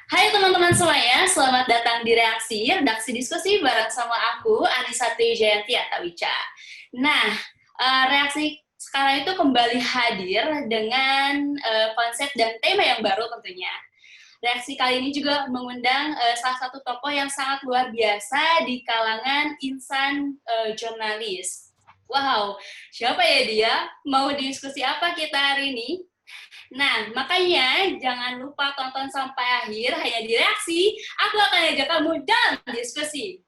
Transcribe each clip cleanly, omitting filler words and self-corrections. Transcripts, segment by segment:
Hai teman-teman semuanya, selamat datang di Redaksi Diskusi bareng sama aku, Anissa Trijayanti Atawica. Nah, reaksi sekarang itu kembali hadir dengan konsep dan tema yang baru tentunya. Reaksi kali ini juga mengundang salah satu tokoh yang sangat luar biasa di kalangan insan jurnalis. Wow, siapa ya dia? Mau diskusi apa kita hari ini? Nah, makanya jangan lupa tonton sampai akhir, hanya di reaksi, aku akan ajak kamu dalam diskusi.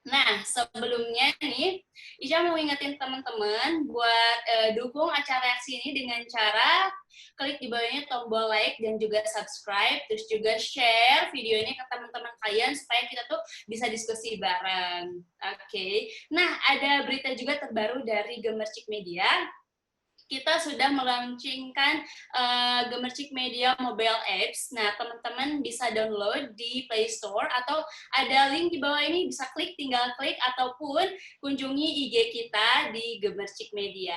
Nah, sebelumnya nih, Isya mau ingetin teman-teman buat dukung acara reaksi ini dengan cara klik di bawahnya tombol like dan juga subscribe, terus juga share video ini ke teman-teman kalian supaya kita tuh bisa diskusi bareng. Oke. Nah, ada berita juga terbaru dari Gemercik Media. Kita sudah melaunchingkan Gemercik Media Mobile Apps. Nah, teman-teman bisa download di Play Store atau ada link di bawah ini, bisa klik, tinggal klik, ataupun kunjungi IG kita di Gemercik Media.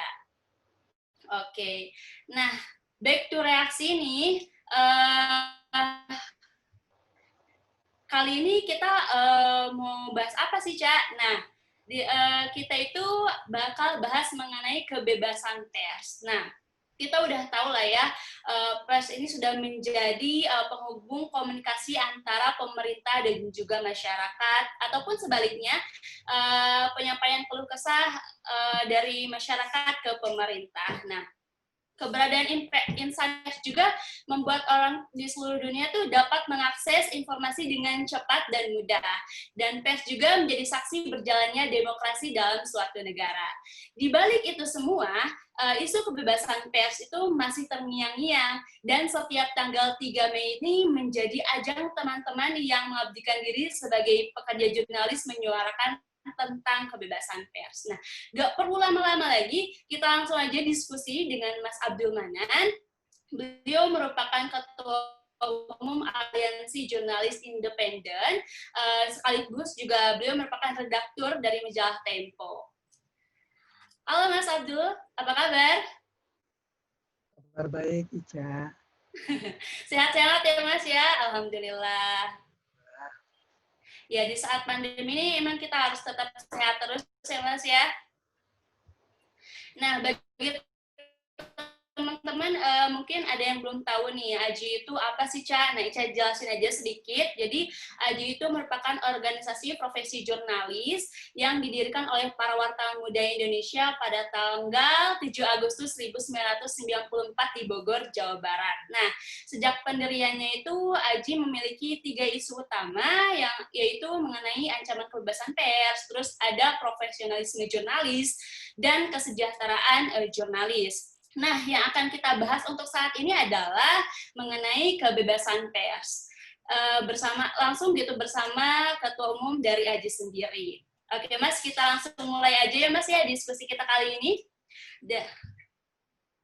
Oke, nah back to reaksi nih. Kali ini kita mau bahas apa sih, Cak? Nah, kita itu bakal bahas mengenai kebebasan pers. Nah, kita udah tahu lah ya, pers ini sudah menjadi penghubung komunikasi antara pemerintah dan juga masyarakat, ataupun sebaliknya, penyampaian keluh kesah dari masyarakat ke pemerintah. Nah, keberadaan insan pers juga membuat orang di seluruh dunia tuh dapat mengakses informasi dengan cepat dan mudah. Dan pers juga menjadi saksi berjalannya demokrasi dalam suatu negara. Di balik itu semua, isu kebebasan pers itu masih terngiang-ngiang, dan setiap tanggal 3 Mei ini menjadi ajang teman-teman yang mengabdikan diri sebagai pekerja jurnalis menyuarakan tentang kebebasan pers. Nah, gak perlu lama-lama lagi, kita langsung aja diskusi dengan Mas Abdul Manan. Beliau merupakan Ketua Umum Aliansi Jurnalis Independen, sekaligus juga beliau merupakan redaktur dari majalah Tempo. Halo Mas Abdul, apa kabar? Kabar baik, Ica. Sehat-sehat ya Mas ya, Alhamdulillah. Ya di saat pandemi ini emang kita harus tetap sehat terus ya Mas ya. Nah, bagi teman-teman mungkin ada yang belum tahu nih, AJI itu apa sih, Ca? Nah, Ica jelasin aja sedikit. Jadi, AJI itu merupakan organisasi profesi jurnalis yang didirikan oleh para wartawan muda Indonesia pada tanggal 7 Agustus 1994 di Bogor, Jawa Barat. Nah, sejak pendiriannya itu, AJI memiliki 3 isu utama, yang yaitu mengenai ancaman kebebasan pers, terus ada profesionalisme jurnalis, dan kesejahteraan jurnalis. Nah, yang akan kita bahas untuk saat ini adalah mengenai kebebasan pers. Bersama Ketua Umum dari AJI sendiri. Oke, Mas, kita langsung mulai aja ya, Mas, ya, diskusi kita kali ini.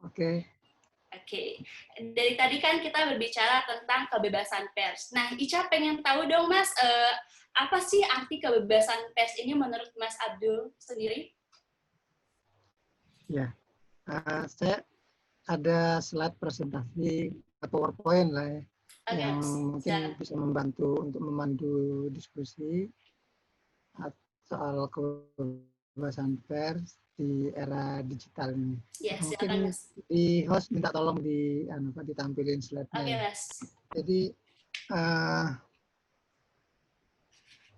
Oke. Oke, dari tadi kan kita berbicara tentang kebebasan pers. Nah, Ica pengen tahu dong, Mas, apa sih arti kebebasan pers ini menurut Mas Abdul sendiri? Ya, saya ada slide presentasi PowerPoint lah ya, Oke, yang Mas, mungkin silakan. bisa membantu untuk memandu diskusi soal kebebasan pers di era digital ini. Ya, silakan, Mungkin Mas. di host minta tolong ditampilin slide-nya Oke, ya. Mas. Jadi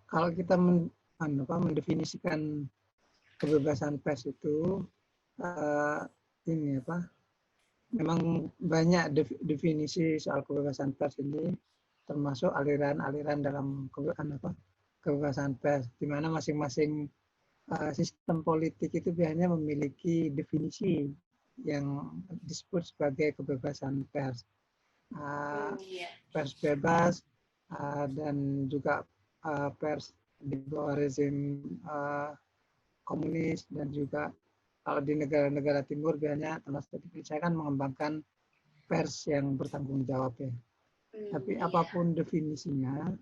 kalau kita mendefinisikan kebebasan pers itu ini apa? Memang banyak definisi soal kebebasan pers ini, termasuk aliran-aliran dalam kebebasan pers, di mana masing-masing sistem politik itu biasanya memiliki definisi yang disebut sebagai kebebasan pers. Iya. Pers bebas dan juga pers di bawah rezim komunis, dan juga kalau di negara-negara timur biasanya termasuk saya kan mengembangkan pers yang bertanggung jawab ya. Tapi Iya. apapun definisinya,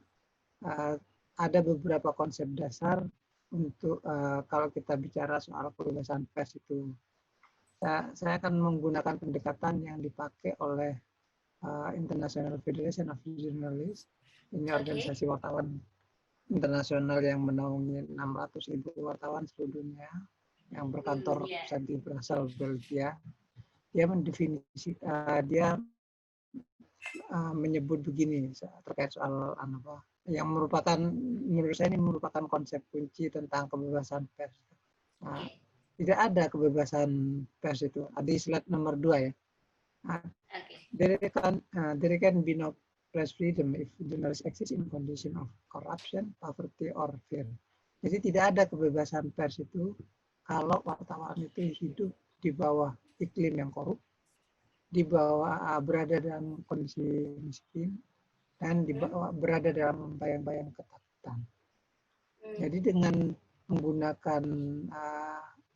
ada beberapa konsep dasar untuk kalau kita bicara soal kebebasan pers itu. Saya akan menggunakan pendekatan yang dipakai oleh International Federation of Journalists. Ini Oke. organisasi wartawan internasional yang menaungi 600.000 wartawan seluruh dunia yang berkantor Yeah. pusat di Brussels, Belgia. Dia mendefinisi, dia menyebut begini terkait soal apa yang merupakan, menurut saya ini merupakan konsep kunci tentang kebebasan pers. Nah, tidak ada kebebasan pers itu. Ada di slide nomor 2 ya. There can be no press freedom if journalists exist in condition of corruption, poverty, or fear. Jadi tidak ada kebebasan pers itu kalau wartawan itu hidup di bawah iklim yang korup, di bawah berada dalam kondisi miskin, dan di bawah berada dalam bayang-bayang ketakutan. Jadi dengan menggunakan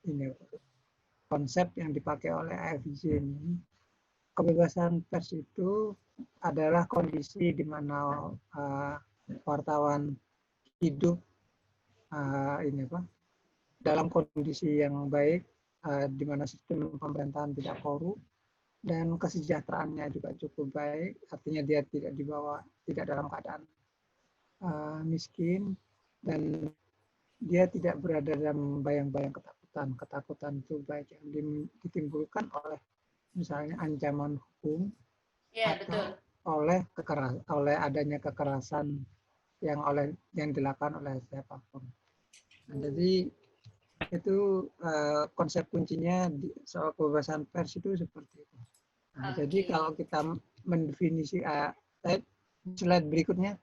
ini konsep yang dipakai oleh AFJ ini, kebebasan pers itu adalah kondisi di mana wartawan hidup dalam kondisi yang baik, di mana sistem pemerintahan tidak korup dan kesejahteraannya juga cukup baik, artinya dia tidak dalam keadaan miskin, dan dia tidak berada dalam bayang-bayang ketakutan. Ketakutan itu baik yang ditimbulkan oleh misalnya ancaman hukum, atau betul, oleh adanya kekerasan yang dilakukan oleh siapapun. Nah, jadi itu konsep kuncinya soal kebebasan pers itu seperti itu. Nah, jadi kalau kita mendefinisi slide berikutnya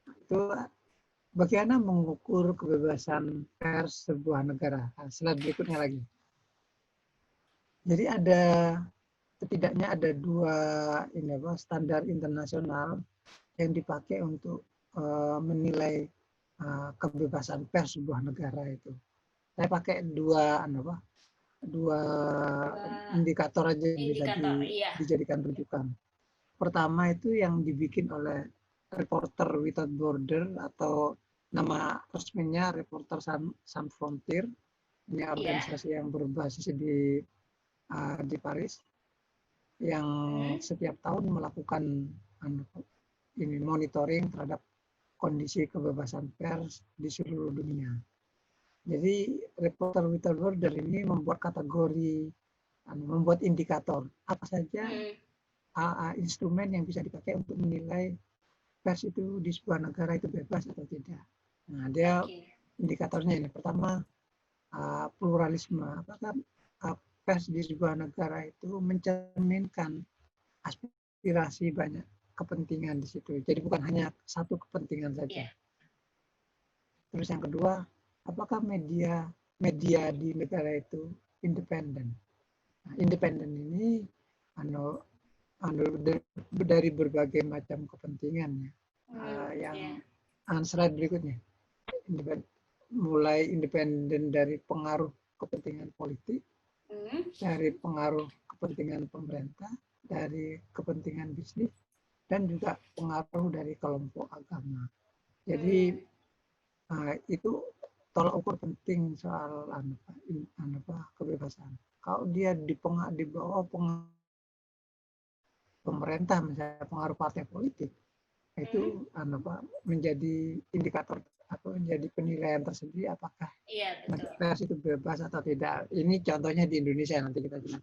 itu bagaimana mengukur kebebasan pers sebuah negara. Nah, slide berikutnya lagi. Jadi setidaknya ada 2 standar internasional yang dipakai untuk menilai kebebasan pers sebuah negara itu. Saya pakai dua indikator aja yang bisa dijadikan rujukan. Pertama itu yang dibikin oleh Reporter Without Border, atau nama resminya Reporter Sans Frontières. Ini organisasi yang berbasis di Paris, yang setiap tahun melakukan monitoring terhadap kondisi kebebasan pers di seluruh dunia. Jadi Reporter Without Border ini membuat kategori, membuat indikator apa saja instrumen yang bisa dipakai untuk menilai pers itu di sebuah negara itu bebas atau tidak. Nah, dia indikatornya ini. Pertama, pluralisme. Apakah pers di sebuah negara itu mencerminkan aspirasi banyak kepentingan di situ. Jadi bukan hanya satu kepentingan saja. Terus yang kedua, apakah media di negara itu independen? Nah, independen ini dari berbagai macam kepentingan yang slide berikutnya. Mulai independen dari pengaruh kepentingan politik, dari pengaruh kepentingan pemerintah, dari kepentingan bisnis, dan juga pengaruh dari kelompok agama. Jadi itu tolak ukur penting soal kebebasan. Kalau dia di bawah pengaruh pemerintah, misalnya pengaruh partai politik, itu menjadi indikator atau menjadi penilaian tersendiri apakah pers itu bebas atau tidak. Ini contohnya di Indonesia, nanti kita lihat.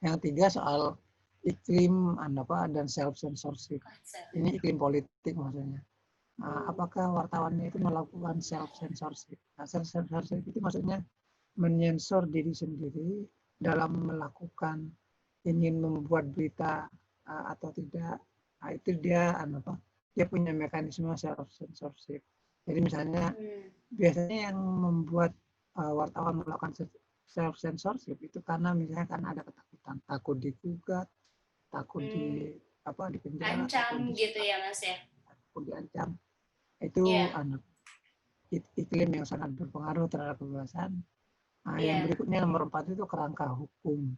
Yang 3 soal iklim dan self censorship. Ini iklim politik maksudnya. Apakah wartawannya itu melakukan self censorship? Nah, self censorship itu maksudnya menyensor diri sendiri dalam melakukan, ingin membuat berita atau tidak. Nah, itu dia dia punya mekanisme self censorship. Jadi misalnya biasanya yang membuat wartawan melakukan self censorship itu karena misalnya ada ketakutan, takut digugat, takut di penjara, ancam gitu ya Mas ya. Takut diancam. Itu iklim yang sangat berpengaruh terhadap kebebasan. Yang berikutnya nomor 4 itu kerangka hukum.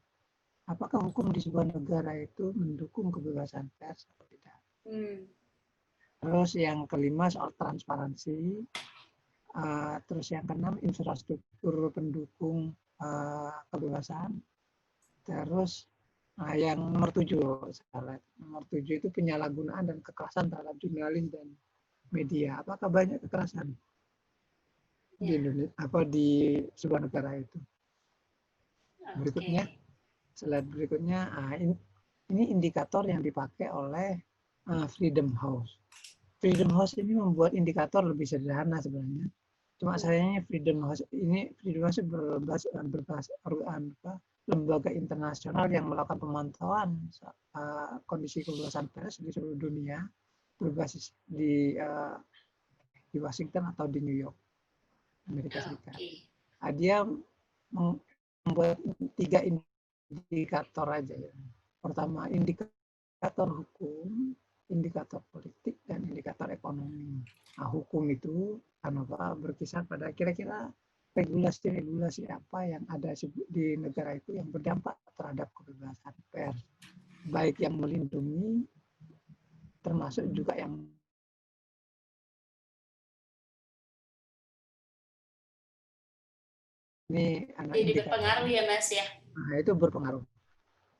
Apakah hukum di sebuah negara itu mendukung kebebasan pers atau tidak? Terus yang kelima soal transparansi. Terus yang keenam infrastruktur pendukung kebebasan. Terus Nah, yang nomor 7, nomor 7 itu penyalahgunaan dan kekerasan terhadap jurnalis dan media. Apakah banyak kekerasan di Indonesia, di sebuah negara itu? Berikutnya, slide berikutnya, ini indikator yang dipakai oleh Freedom House. Freedom House ini membuat indikator lebih sederhana sebenarnya. Cuma sayangnya Freedom House berbasis lembaga internasional yang melakukan pemantauan kondisi kebebasan pers di seluruh dunia, berbasis di Washington atau di New York, Amerika Serikat. Dia membuat 3 indikator aja ya. Pertama, indikator hukum, indikator politik, dan indikator ekonomi. Nah, hukum itu berkisar pada kira-kira regulasi apa yang ada di negara itu yang berdampak terhadap kebebasan pers, baik yang melindungi termasuk juga yang ini jadi berpengaruh ya Mas ya. Nah, itu berpengaruh.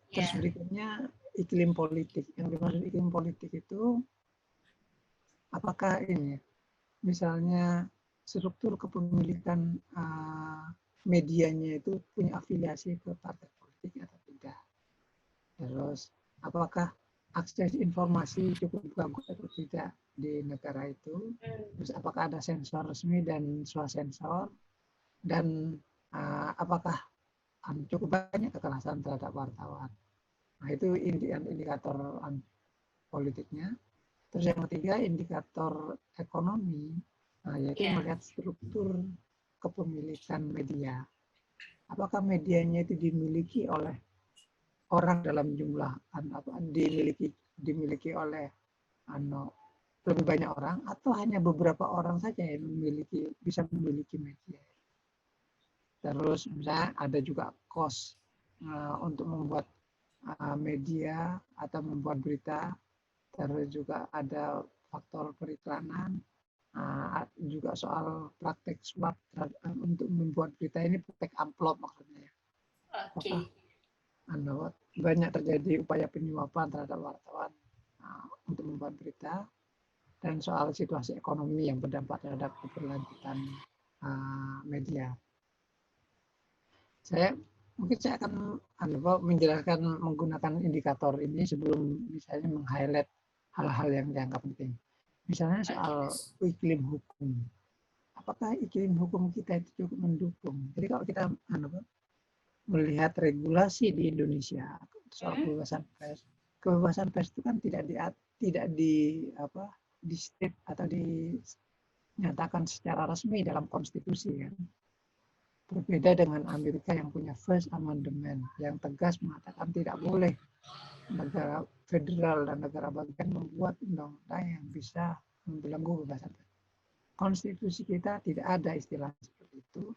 Terus berikutnya iklim politik. Yang dimaksud iklim politik itu apakah ini misalnya struktur kepemilikan medianya itu punya afiliasi ke partai politik atau tidak. Terus apakah akses informasi cukup bagus atau tidak di negara itu. Terus apakah ada sensor resmi dan swasensor. Dan apakah cukup banyak kekerasan terhadap wartawan. Nah, itu indikator politiknya. Terus yang ketiga, indikator ekonomi, yaitu melihat struktur kepemilikan media. Apakah medianya itu dimiliki oleh orang dalam jumlah, dimiliki oleh lebih banyak orang, atau hanya beberapa orang saja yang bisa memiliki media. Terus misalnya ada juga cost untuk membuat media atau membuat berita. Terus juga ada faktor periklanan, juga soal praktek suap untuk membuat berita ini, praktek amplop maksudnya. Banyak terjadi upaya penyuapan terhadap wartawan untuk membuat berita, dan soal situasi ekonomi yang berdampak terhadap keberlanjutan media. Mungkin saya akan menjelaskan menggunakan indikator ini sebelum misalnya meng-highlight hal-hal yang dianggap penting. Misalnya soal iklim hukum. Apakah iklim hukum kita itu cukup mendukung? Jadi kalau kita melihat regulasi di Indonesia soal kebebasan pers itu kan tidak di state atau dinyatakan secara resmi dalam konstitusi kan. Berbeda dengan Amerika yang punya First Amendment yang tegas mengatakan tidak boleh negara federal dan negara bagian membuat undang-undang yang bisa membelenggu kebebasan pers. Konstitusi kita tidak ada istilah seperti itu.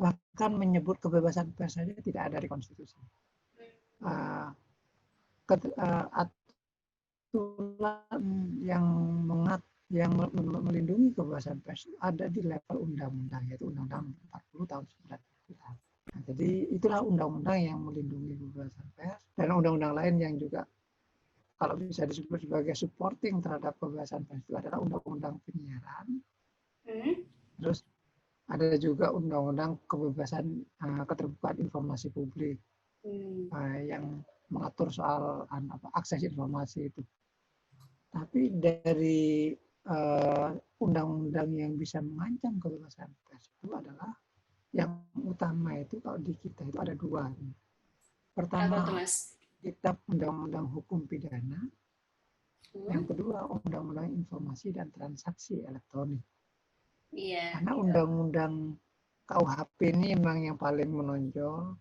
Bahkan menyebut kebebasan pers saja tidak ada di konstitusi. Aturan yang melindungi kebebasan pers ada di level undang-undang, yaitu Undang-Undang 40 tahun 1990. Nah, jadi itulah undang-undang yang melindungi kebebasan pers, dan undang-undang lain yang juga kalau bisa disebut sebagai supporting terhadap kebebasan pers itu adalah undang-undang penyiaran. Terus ada juga undang-undang kebebasan keterbukaan informasi publik yang mengatur soal akses informasi itu. Tapi dari undang-undang yang bisa mengancam kebebasan pers itu adalah yang utama itu kalau di kita itu ada 2. Pertama, kitab undang-undang hukum pidana. Yang kedua, undang-undang informasi dan transaksi elektronik. Karena undang-undang KUHP ini memang yang paling menonjol,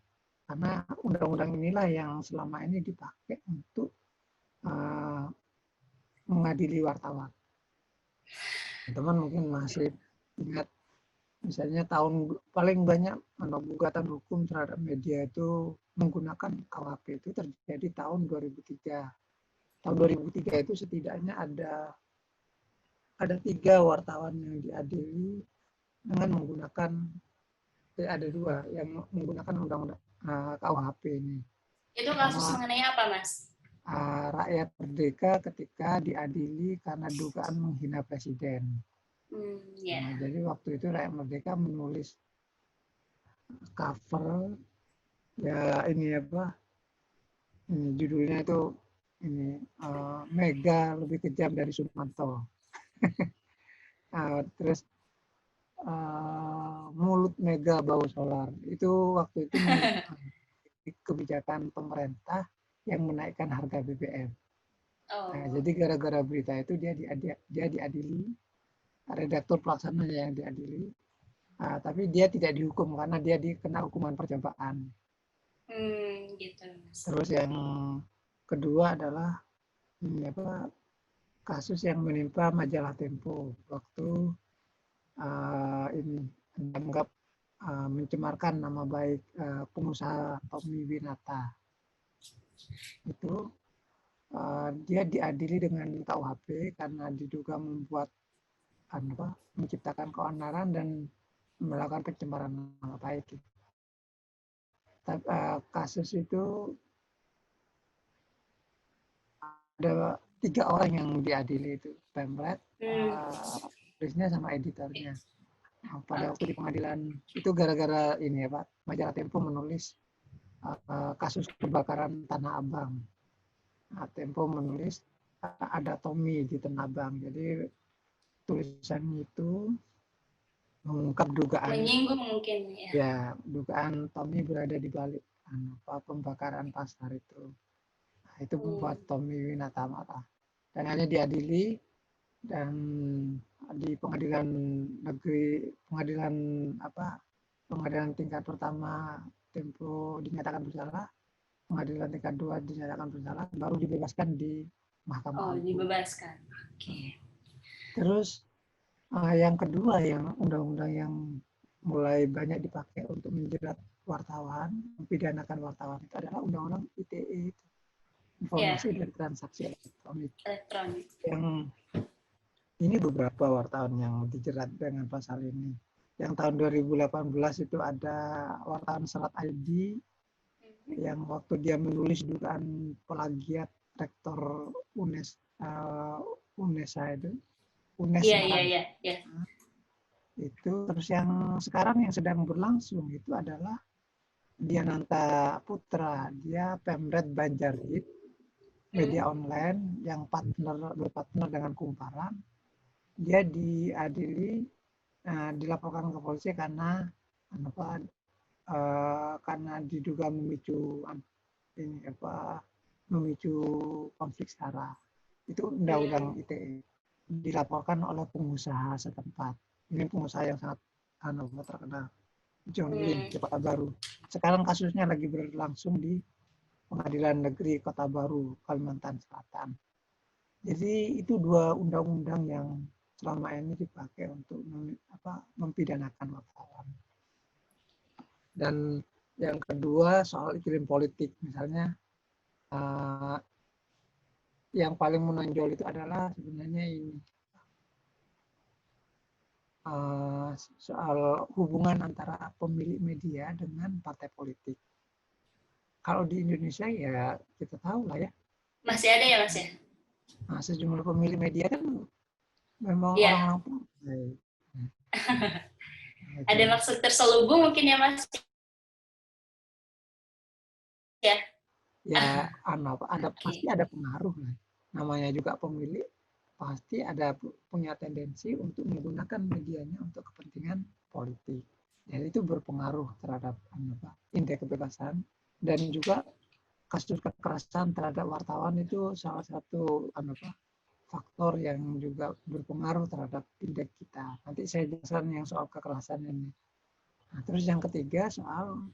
karena undang-undang inilah yang selama ini dipakai untuk mengadili wartawan. Teman mungkin masih ingat, misalnya paling banyak gugatan hukum terhadap media itu menggunakan KUHP itu terjadi tahun 2003. Tahun 2003 itu setidaknya ada 3 wartawan yang diadili dengan menggunakan, ada 2 yang menggunakan undang-undang KUHP ini. Itu kasus mengenai apa, Mas? Rakyat merdeka ketika diadili karena dugaan menghina presiden. Yeah. Nah, jadi waktu itu rakyat merdeka menulis cover ya ini apa? Ini judulnya itu ini Mega lebih kejam dari Sumanto. Terus mulut Mega bau solar. Itu waktu itu kebijakan pemerintah yang menaikkan harga BBM. Nah, jadi gara-gara berita itu dia diadili, redaktur pelaksana yang diadili, tapi dia tidak dihukum karena dia dikena hukuman percobaan. Gitu. Terus yang kedua adalah kasus yang menimpa majalah Tempo waktu ini dianggap mencemarkan nama baik pengusaha Tommy Winata. Itu dia diadili dengan KUHP karena diduga membuat menciptakan keonaran dan melakukan pencemaran nama baik. Kasus itu ada 3 orang yang diadili itu, pemret, tulisnya sama editornya. Pada waktu di pengadilan itu gara-gara ini ya Pak, majalah Tempo menulis kasus kebakaran Tanah Abang. Nah, Tempo menulis ada Tommy di Tanah Abang. Jadi tulisan itu mengungkap dugaan menyinggung mungkin ya dugaan Tommy berada di balik pembakaran pasar itu. Nah, itu membuat Tommy Winata marah dan hanya diadili dan di pengadilan negeri pengadilan tingkat pertama Tempo dinyatakan bersalah, pengadilan tingkat 2 dinyatakan bersalah, baru dibebaskan di Mahkamah Agung. Dibebaskan. Okay. Terus yang kedua yang undang-undang yang mulai banyak dipakai untuk menjerat wartawan, mempidanakan wartawan itu adalah undang-undang ITE, informasi dan transaksi elektronik. Yang ini beberapa wartawan yang dijerat dengan pasal ini. Yang tahun 2018 itu ada wartawan Serat ID yang waktu dia menulis dugaan plagiat rektor UNESA itu. Iya. Itu terus yang sekarang yang sedang berlangsung itu adalah Diananta Putra, dia Pemret Banjarit, media online yang berpartner dengan Kumparan. Dia diadili, dilaporkan ke polisi karena karena diduga memicu konflik sara. Itu undang-undang ITE dilaporkan oleh pengusaha setempat. Ini pengusaha yang sangat terkenal, John Lin di Kota Baru. Sekarang kasusnya lagi berlangsung di Pengadilan Negeri Kota Baru, Kalimantan Selatan. Jadi itu 2 undang-undang yang selama ini dipakai untuk mempidanakan wartawan. Dan yang kedua soal iklim politik, misalnya yang paling menonjol itu adalah sebenarnya ini soal hubungan antara pemilik media dengan partai politik. Kalau di Indonesia ya kita tahu lah ya. Masih ada ya Mas ya? Nah, sejumlah pemilik media kan memang orang-orang partai. Ada maksud terselubung mungkin ya Mas? Ya, pasti ada pengaruh lah. Namanya juga pemilik, pasti ada punya tendensi untuk menggunakan medianya untuk kepentingan politik. Dan itu berpengaruh terhadap indeks kebebasan dan juga kasus kekerasan terhadap wartawan itu salah satu faktor yang juga berpengaruh terhadap indeks kita. Nanti saya jelaskan yang soal kekerasan ini. Nah, terus yang ketiga soal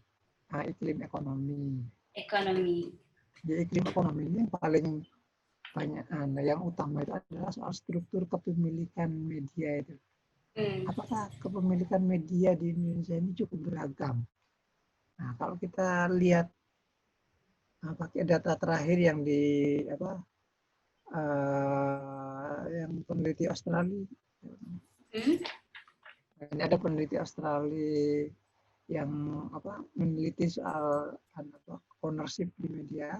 iklim ekonomi. Di iklim ekonomi ini yang paling banyak, yang utama itu adalah soal struktur kepemilikan media itu. Apakah kepemilikan media di Indonesia ini cukup beragam? Nah, kalau kita lihat pakai data terakhir yang yang peneliti Australia, ada peneliti Australia yang meneliti soal ownership di media.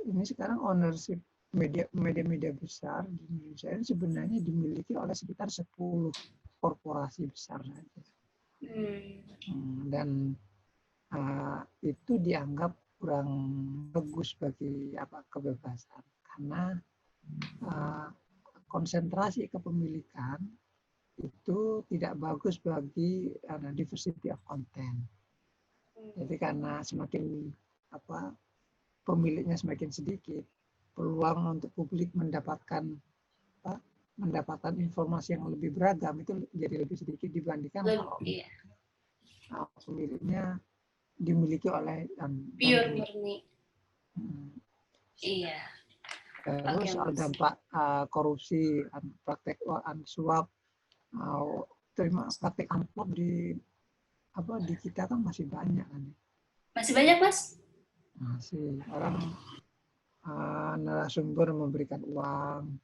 Ini sekarang ownership media besar di Indonesia ini sebenarnya dimiliki oleh sekitar 10 korporasi besar saja. Dan itu dianggap kurang bagus bagi kebebasan, karena konsentrasi kepemilikan itu tidak bagus bagi diversity of content. Jadi karena semakin pemiliknya semakin sedikit, peluang untuk publik mendapatkan informasi yang lebih beragam itu jadi lebih sedikit dibandingkan kalau pemiliknya dimiliki oleh pure murni. Iya. Terus soal dampak korupsi, praktek suap, praktek amplop di kita kan masih banyak kan. Masih banyak, Mas? Masih. Orang narasumber memberikan uang.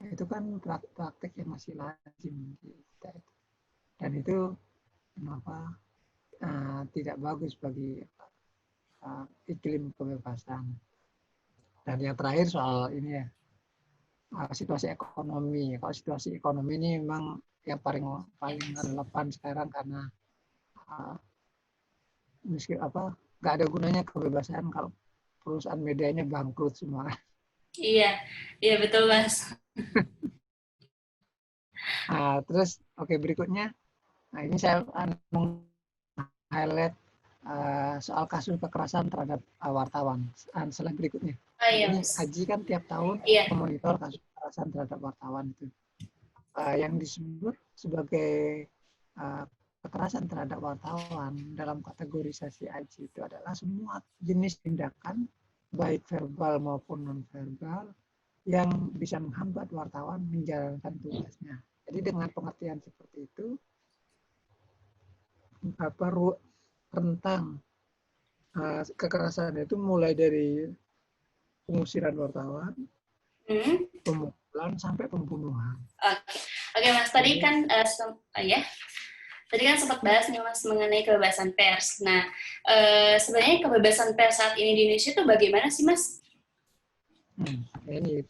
Itu kan praktek yang masih lazim di kita. Dan itu kenapa tidak bagus bagi iklim kebebasan. Dan yang terakhir soal ini ya, situasi ekonomi. Kalau situasi ekonomi ini memang yang paling relevan sekarang, karena nggak ada gunanya kebebasan kalau perusahaan medianya bangkrut semua. Iya betul, Mas. Terus berikutnya, ini saya highlight soal kasus kekerasan terhadap wartawan. Slide berikutnya. Ini Haji kan tiap tahun memonitor kasus kekerasan terhadap wartawan itu. Yang disebut sebagai kekerasan terhadap wartawan dalam kategorisasi Haji itu adalah semua jenis tindakan, baik verbal maupun non-verbal, yang bisa menghambat wartawan menjalankan tugasnya. Jadi dengan pengertian seperti itu, rentang kekerasan itu mulai dari pengusiran wartawan, pemukulan sampai pembunuhan. Oke, Mas. Tadi kan tadi kan sempat bahas nih, Mas, mengenai kebebasan pers. Nah, sebenarnya kebebasan pers saat ini di Indonesia itu bagaimana sih, Mas? Ini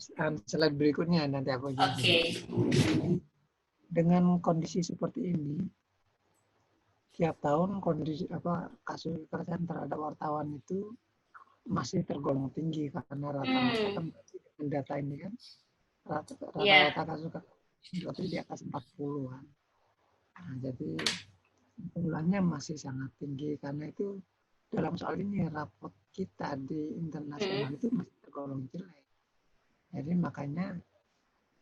slide berikutnya nanti aku jelasin. Oke. Dengan kondisi seperti ini, tiap tahun kondisi kasus kekerasan terhadap wartawan itu masih tergolong tinggi, karena rata-rata kan dengan data ini kan rata-rata kasus kekerasan di atas 40-an. Nah, jadi jumlahnya masih sangat tinggi, karena itu dalam soal ini raport kita di internasional itu masih tergolong jelek. Jadi makanya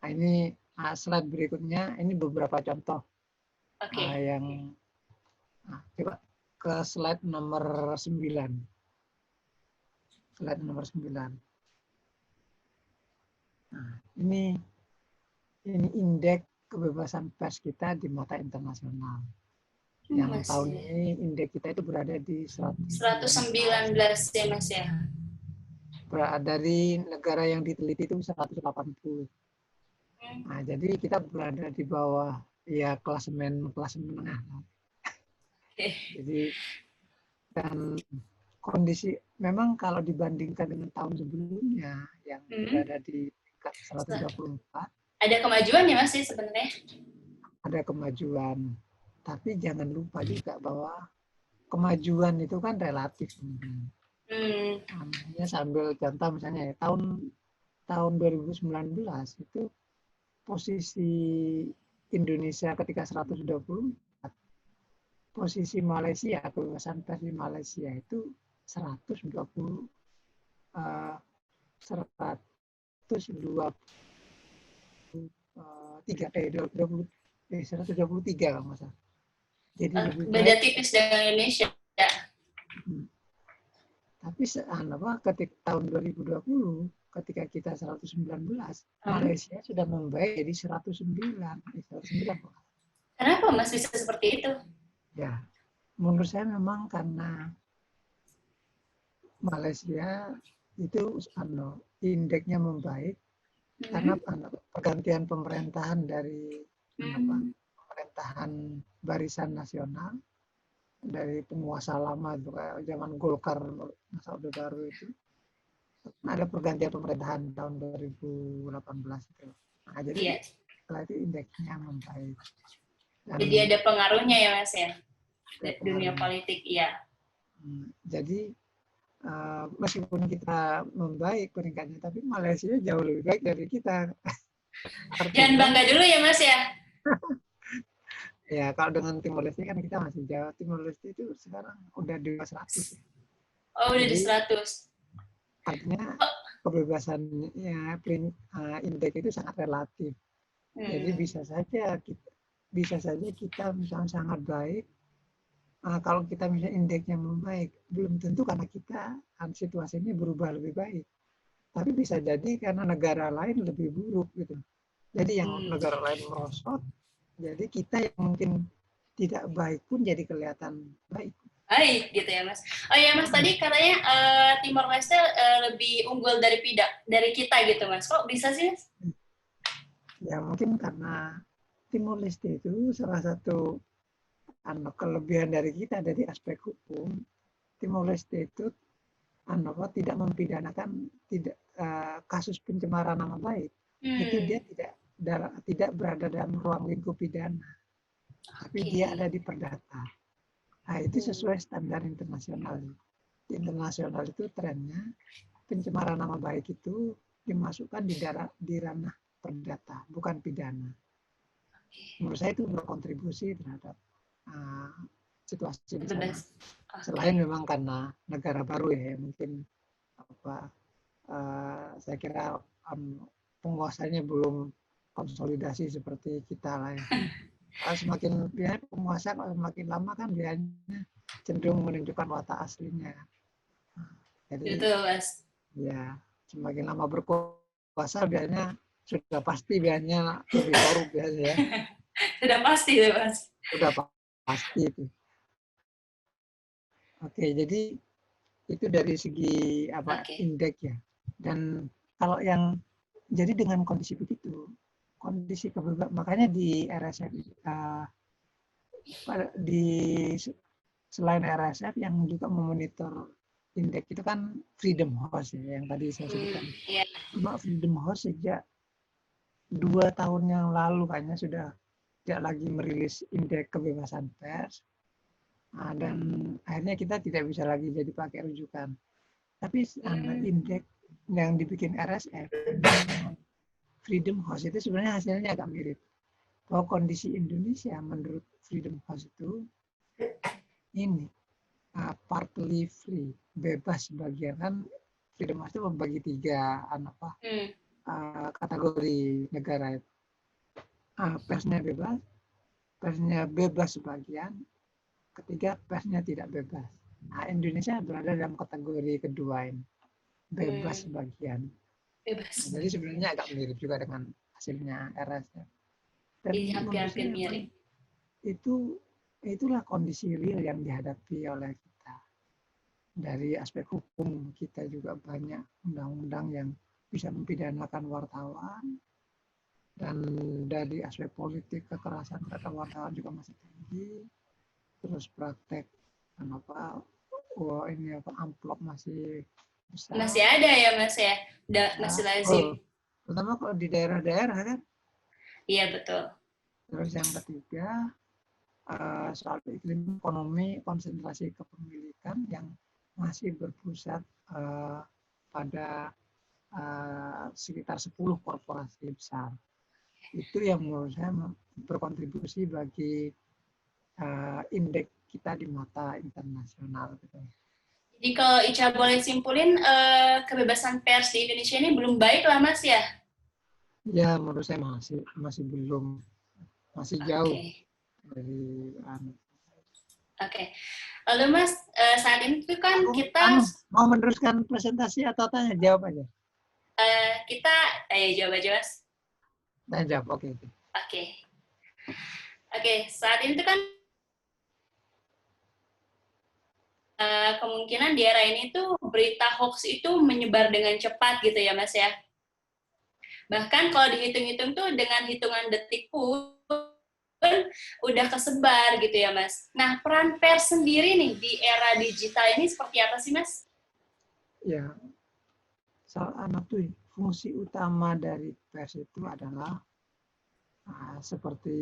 ini slide berikutnya, ini beberapa contoh yang coba ke slide nomor 9. Slide nomor 9. Nah, ini indeks kebebasan pers kita di mata internasional. Yang tahun ini indeks kita itu berada di 119 ya, Mas ya. Dari negara yang diteliti itu 180. Nah, jadi kita berada di bawah klasemen menengah. Jadi dan kondisi memang kalau dibandingkan dengan tahun sebelumnya yang berada di tingkat 134. Ada kemajuan ya, Mas, sebenarnya? Ada kemajuan. Tapi jangan lupa juga bahwa kemajuan itu kan relatif. Sambil contoh misalnya tahun 2019 itu posisi Indonesia ketika 124, posisi Malaysia, kebebasan pers di Malaysia itu 123 kalau nggak salah. Jadi beda tipis dengan Indonesia. Tapi ketika tahun 2020, ketika kita 119, Malaysia sudah membaik jadi 109. Kenapa, Mas, bisa seperti itu? Ya, menurut saya memang karena Malaysia itu indeksnya membaik karena pergantian pemerintahan dari pemerintahan barisan nasional dari penguasa lama itu kayak zaman Golkar, masa Orde Baru itu ada pergantian pemerintahan tahun 2018 itu. Nah, jadi setelah itu indeksnya membaik. Jadi ada pengaruhnya ya Mas ya, dunia politik, iya. Jadi meskipun kita membaik peringkatnya, tapi Malaysia jauh lebih baik dari kita. Jangan bangga dulu ya Mas ya. Ya, kalau dengan Timor Leste kan kita masih jauh. Timor Leste itu sekarang udah di 100 ya. Oh, udah di 100. Artinya kebebasan indeks itu sangat relatif. Jadi bisa saja kita misalnya sangat baik. Kalau kita misalnya indeksnya membaik, belum tentu karena kita situasinya berubah lebih baik. Tapi bisa jadi karena negara lain lebih buruk gitu. Jadi yang negara lain merosot, jadi kita yang mungkin tidak baik pun jadi kelihatan baik. Baik gitu ya Mas. Oh ya Mas, tadi katanya Timor Leste lebih unggul dari kita gitu Mas. Kok bisa sih Mas? Ya mungkin karena Timor Leste itu salah satu kelebihan dari kita dari aspek hukum. Timor Leste itu tidak mempidanakan kasus pencemaran nama baik. Itu dia tidak berada dalam ruang lingkup pidana, tapi dia ada di perdata. Nah, itu sesuai standar internasional. Internasional itu trennya pencemaran nama baik itu dimasukkan di ranah perdata, bukan pidana. Menurut saya itu berkontribusi terhadap situasi di sana. Selain memang karena negara baru ya, mungkin saya kira penguasanya belum konsolidasi seperti kita lah ya. Semakin penguasa semakin lama kan biasanya cenderung menunjukkan watak aslinya. Jadi ya semakin lama berkuasa biasanya sudah pasti biasanya lebih korup biasanya ya. Sudah pasti itu Mas. Sudah pasti itu. Oke, jadi itu dari segi indeks ya. Dan kalau yang jadi dengan kondisi begitu, kondisi kebebasan, makanya di RSF selain RSF yang juga memonitor indeks itu kan Freedom House ya, yang tadi saya sebutkan. Cuma Freedom House sejak 2 tahun yang lalu kayaknya sudah tidak lagi merilis indeks kebebasan pers. Dan akhirnya kita tidak bisa lagi jadi pakai rujukan. Tapi indeks yang dibikin RSF, Freedom House itu sebenarnya hasilnya agak mirip. Bahwa kondisi Indonesia menurut Freedom House itu ini partly free, bebas bagian kan. Freedom House itu membagi 3 kategori negara itu. Persnya bebas sebagian, ketiga persnya tidak bebas. Nah, Indonesia berada dalam kategori kedua ini, bebas sebagian. Bebas. Nah, jadi sebenarnya agak mirip juga dengan hasilnya RSF. Dan hampir mirip. Itulah kondisi real yang dihadapi oleh kita. Dari aspek hukum kita juga banyak undang-undang yang bisa mempidanakan wartawan. Dan dari aspek politik kekerasan terhadap wartawan juga masih tinggi. Terus praktek amplop masih besar. Masih ada ya Mas ya, masih lazim. Terutama kalau di daerah-daerah kan. Iya betul. Terus yang ketiga soal iklim ekonomi, konsentrasi kepemilikan yang masih berpusat pada sekitar 10 korporasi besar. Itu yang menurut saya berkontribusi bagi indeks kita di mata internasional. Jadi kalau Ica boleh simpulin, kebebasan pers di Indonesia ini belum baik lah Mas ya? Ya menurut saya masih belum, masih jauh dari. Oke. Lalu Mas, saat ini tuh kan kita mau meneruskan presentasi atau tanya jawab aja? Kita jawab aja Mas. Tanya jawab, oke. Oke, saat ini tuh kan kemungkinan di era ini tuh berita hoax itu menyebar dengan cepat gitu ya Mas ya. Bahkan kalau dihitung-hitung tuh dengan hitungan detik pun pun udah kesebar gitu ya Mas. Nah, peran pers sendiri nih di era digital ini seperti apa sih Mas? Ya, salah satu fungsi utama dari pers itu adalah seperti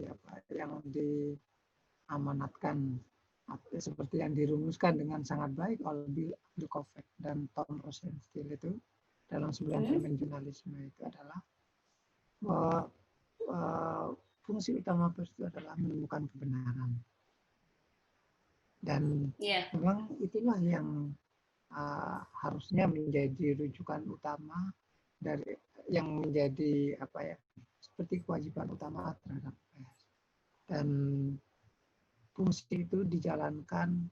apa yang diamanatkan, seperti yang dirumuskan dengan sangat baik oleh Bill Kovac dan Tom Rosenstiel itu dalam 9 elemen jurnalisme itu adalah bahwa fungsi utama pers itu adalah menemukan kebenaran. Dan memang itulah yang harusnya menjadi rujukan utama dari yang menjadi apa ya, seperti kewajiban utama terhadap pers. Dan fungsi itu dijalankan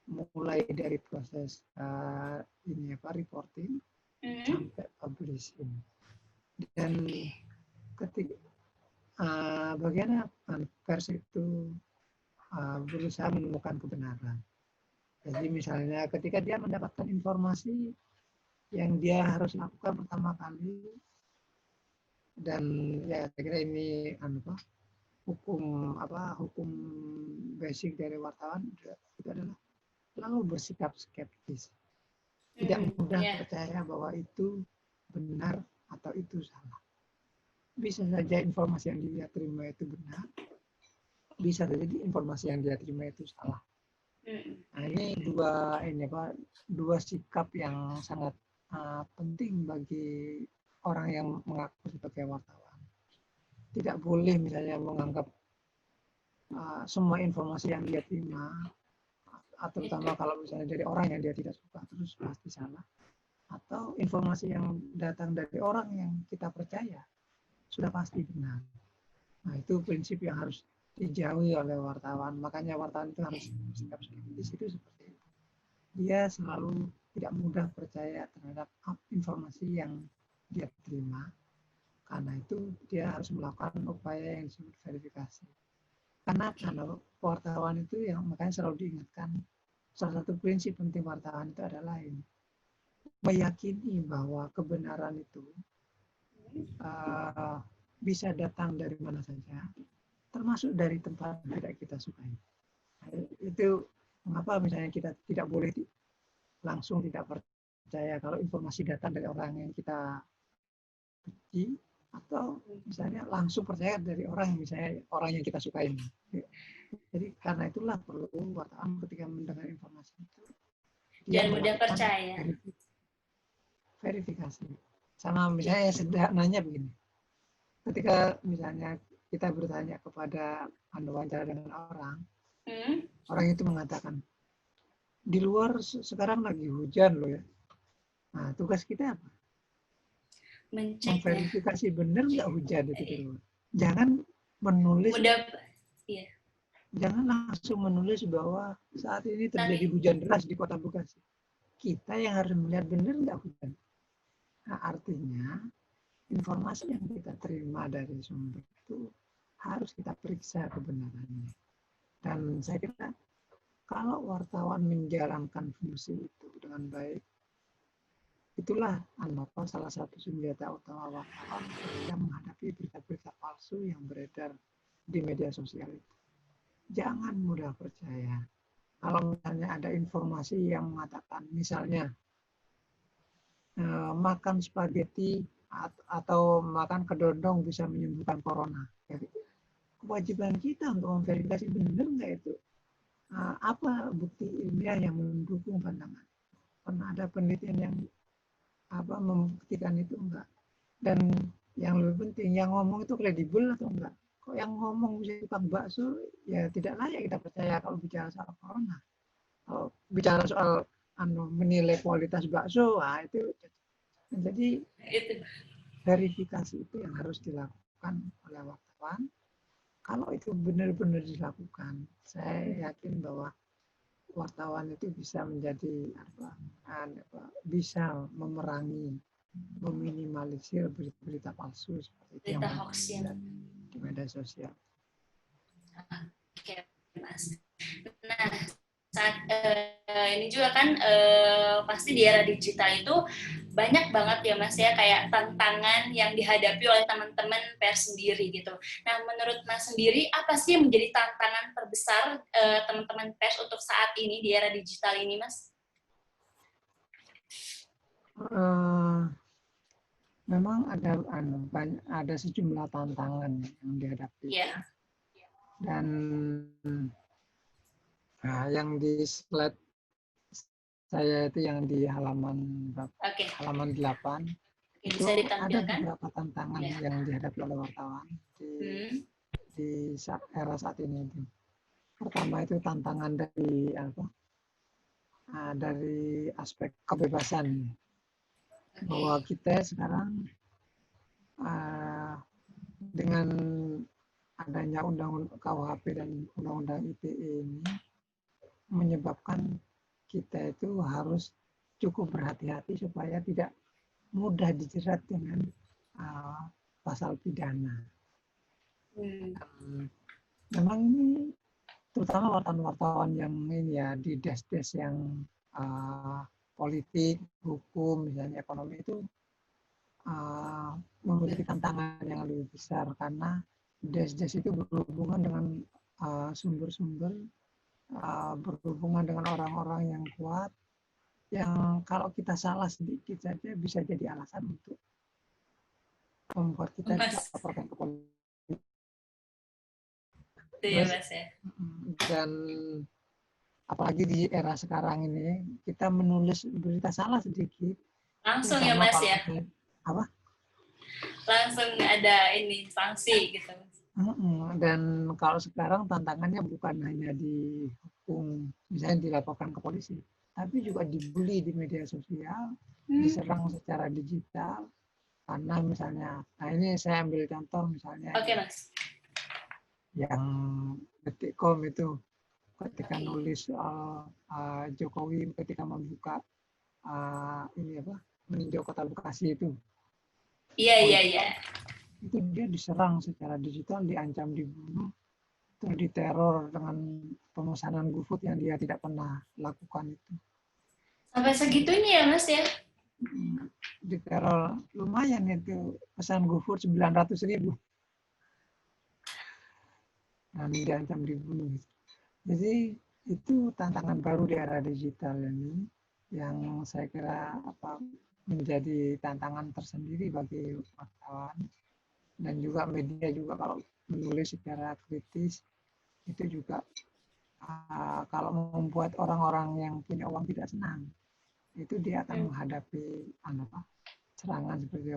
mulai dari proses reporting sampai publishing. Dan ketika bagian pers itu berusaha menemukan kebenaran. Jadi misalnya ketika dia mendapatkan informasi yang dia harus lakukan pertama kali, dan ya saya kira ini hukum basic dari wartawan itu adalah selalu bersikap skeptis, tidak mudah percaya bahwa itu benar atau itu salah. Bisa saja informasi yang dia terima itu benar, bisa jadi informasi yang dia terima itu salah. Nah, ini dua sikap yang sangat penting bagi orang yang mengaku sebagai wartawan. Tidak boleh misalnya menganggap semua informasi yang dia terima, terutama kalau misalnya dari orang yang dia tidak suka, terus pasti salah. Atau informasi yang datang dari orang yang kita percaya sudah pasti benar. Nah, itu prinsip yang harus dijauhi oleh wartawan. Makanya wartawan itu harus bersikap skeptis, itu seperti itu. Dia selalu tidak mudah percaya terhadap informasi yang dia terima. Karena itu dia harus melakukan upaya yang disebut verifikasi. Karena wartawan itu yang makanya selalu diingatkan, salah satu prinsip penting wartawan itu adalah ini, meyakini bahwa kebenaran itu bisa datang dari mana saja, termasuk dari tempat yang tidak kita sukai. Itu mengapa misalnya kita tidak boleh langsung tidak percaya kalau informasi datang dari orang yang kita benci, atau misalnya langsung percaya dari orang yang misalnya orang yang kita sukai. Jadi karena itulah perlu wartawan ketika mendengar informasi itu jangan mudah percaya. Verifikasi. Sama misalnya sederhananya begini. Ketika misalnya kita bertanya kepada wawancara dengan orang, orang itu mengatakan, di luar sekarang lagi hujan loh ya. Nah, tugas kita apa? Memverifikasi benar nggak hujan itu di luar. Jangan menulis. Jangan langsung menulis bahwa saat ini terjadi hujan deras di Kota Bekasi. Kita yang harus melihat benar nggak hujan. Nah, artinya informasi yang kita terima dari sumber itu harus kita periksa kebenarannya. Dan saya kira kalau wartawan menjalankan fungsi itu dengan baik, itulah salah satu senjata utama wartawan ketika menghadapi berita-berita palsu yang beredar di media sosial itu. Jangan mudah percaya. Kalau misalnya ada informasi yang mengatakan, misalnya makan spaghetti atau makan kedondong bisa menyembuhkan corona. Jadi, kewajiban kita untuk memverifikasi benar nggak itu. Apa bukti ilmiah yang mendukung pandangan. Pernah ada penelitian yang membuktikan itu enggak. Dan yang lebih penting, yang ngomong itu kredibel atau enggak. Kok yang ngomong bisa tukang bakso, ya tidak layak kita percaya kalau bicara soal corona. Kalau bicara soal menilai kualitas bakso, itu jadi verifikasi itu yang harus dilakukan oleh wartawan. Kalau itu benar-benar dilakukan, saya yakin bahwa wartawan itu bisa menjadi bisa memerangi, meminimalisir berita palsu seperti itu berita hoax ya di media sosial. Oke, Mas. Nah, saat ini juga kan pasti di era digital itu banyak banget ya Mas ya kayak tantangan yang dihadapi oleh teman-teman pers sendiri gitu. Nah, menurut Mas sendiri apa sih yang menjadi tantangan terbesar teman-teman pers untuk saat ini di era digital ini, Mas? Memang ada sejumlah tantangan yang dihadapi. Yeah. Dan yang di slide saya itu yang di halaman halaman 8 itu ada beberapa tantangan yang dihadapi oleh wartawan di era saat ini. Pertama itu tantangan dari dari aspek kebebasan, bahwa kita sekarang dengan adanya undang-undang KUHP dan undang-undang ITE ini menyebabkan kita itu harus cukup berhati-hati supaya tidak mudah dijerat dengan pasal pidana. Memang ini terutama wartawan-wartawan yang ini ya di des-des yang politik, hukum, misalnya ekonomi itu memiliki tantangan yang lebih besar karena des-des itu berhubungan dengan sumber-sumber, berhubungan dengan orang-orang yang kuat, yang kalau kita salah sedikit saja bisa jadi alasan untuk membuat kita dilaporkan ke polisi. Dan apalagi di era sekarang ini, kita menulis berita salah sedikit langsung ya Mas ya. Apa? Langsung ada ini sanksi gitu. Dan kalau sekarang tantangannya bukan hanya di hukum, misalnya dilaporkan ke polisi, tapi juga dibully di media sosial, diserang secara digital, karena misalnya, nah ini saya ambil contoh misalnya Mas. Yang Detikcom itu ketika nulis soal Jokowi ketika membuka meninjau kota Bekasi itu. Iya. Itu dia diserang secara digital, diancam dibunuh, terus diteror dengan pemesanan GoFood yang dia tidak pernah lakukan itu. Sampai segitunya ya Mas ya? Diteror lumayan itu, pesan GoFood 900.000. Dan diancam dibunuh. Jadi itu tantangan baru di era digital ini yang saya kira menjadi tantangan tersendiri bagi wartawan dan juga media juga kalau menulis secara kritis itu juga kalau membuat orang-orang yang punya uang tidak senang itu dia akan menghadapi serangan seperti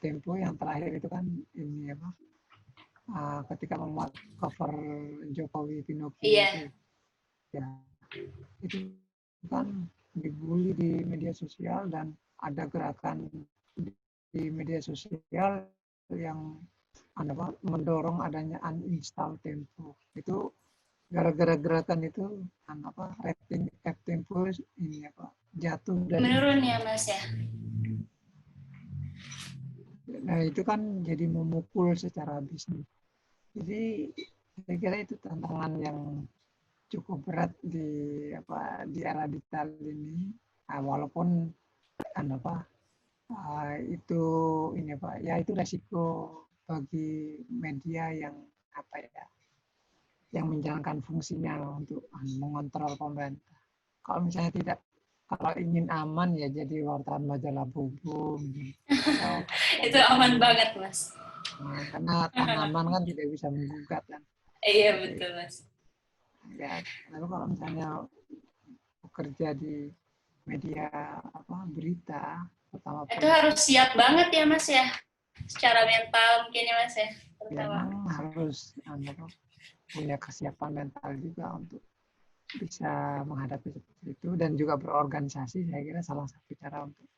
Tempo yang terakhir itu kan ini ketika memuat cover Jokowi Pinocchio itu ya itu kan dibully di media sosial dan ada gerakan di media sosial yang mendorong adanya uninstall Tempo. Itu gara-gara gerakan itu rating Tempo ini jatuh dari menurun ya Mas ya. Nah itu kan jadi memukul secara bisnis. Jadi saya kira itu tantangan yang cukup berat di era digital ini, walaupun itu resiko bagi media yang yang menjalankan fungsinya untuk mengontrol pemerintah. Kalau misalnya kalau ingin aman ya jadi wartawan majalah Bobo. Itu aman banget Mas. Karena tanaman kan tidak bisa menggugat kan. Iya betul Mas. Ya, lalu kalau misalnya bekerja di media berita, pertama itu harus siap banget ya Mas ya, secara mental mungkin ya Mas ya. Memang harus punya kesiapan mental juga untuk bisa menghadapi seperti itu dan juga berorganisasi. Saya kira salah satu cara untuk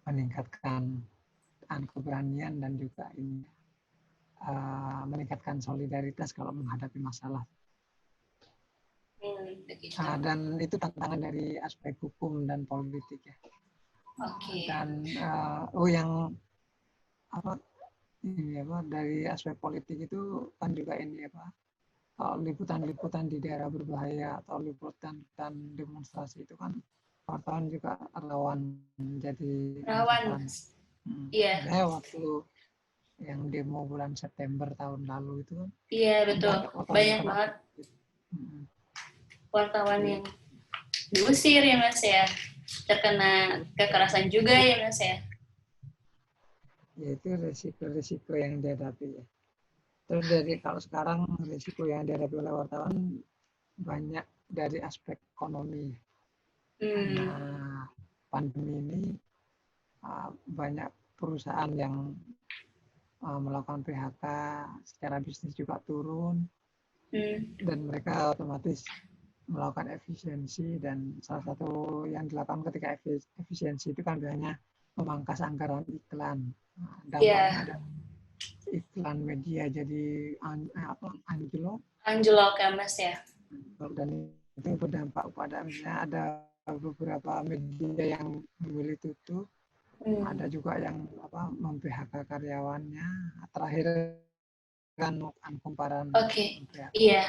meningkatkan keberanian dan juga meningkatkan solidaritas kalau menghadapi masalah. Dan itu tantangan dari aspek hukum dan politik ya. Dan dari aspek politik itu kan juga liputan-liputan di daerah berbahaya atau liputan demonstrasi itu kan wartawan juga rawan jadi Rawan. Iya. Saya waktu yang demo bulan September tahun lalu itu kan. Iya, betul. Banyak banget wartawan yang diusir ya Mas ya. Terkena kekerasan juga ya Mas ya. Ya itu risiko-risiko yang dihadapi ya. Terus dari kalau sekarang risiko yang dihadapi oleh wartawan banyak dari aspek ekonomi. Karena pandemi ini banyak perusahaan yang melakukan PHK, secara bisnis juga turun, dan mereka otomatis melakukan efisiensi, dan salah satu yang dilakukan ketika efisiensi itu kan biasanya memangkas anggaran iklan. Dampaknya ada iklan media jadi anjlok ya Mas ya. Dan itu berdampak pada misalnya ada beberapa media yang memilih tutup, ada juga yang mem-PHK karyawannya. Terakhir kan kumparan. Iya.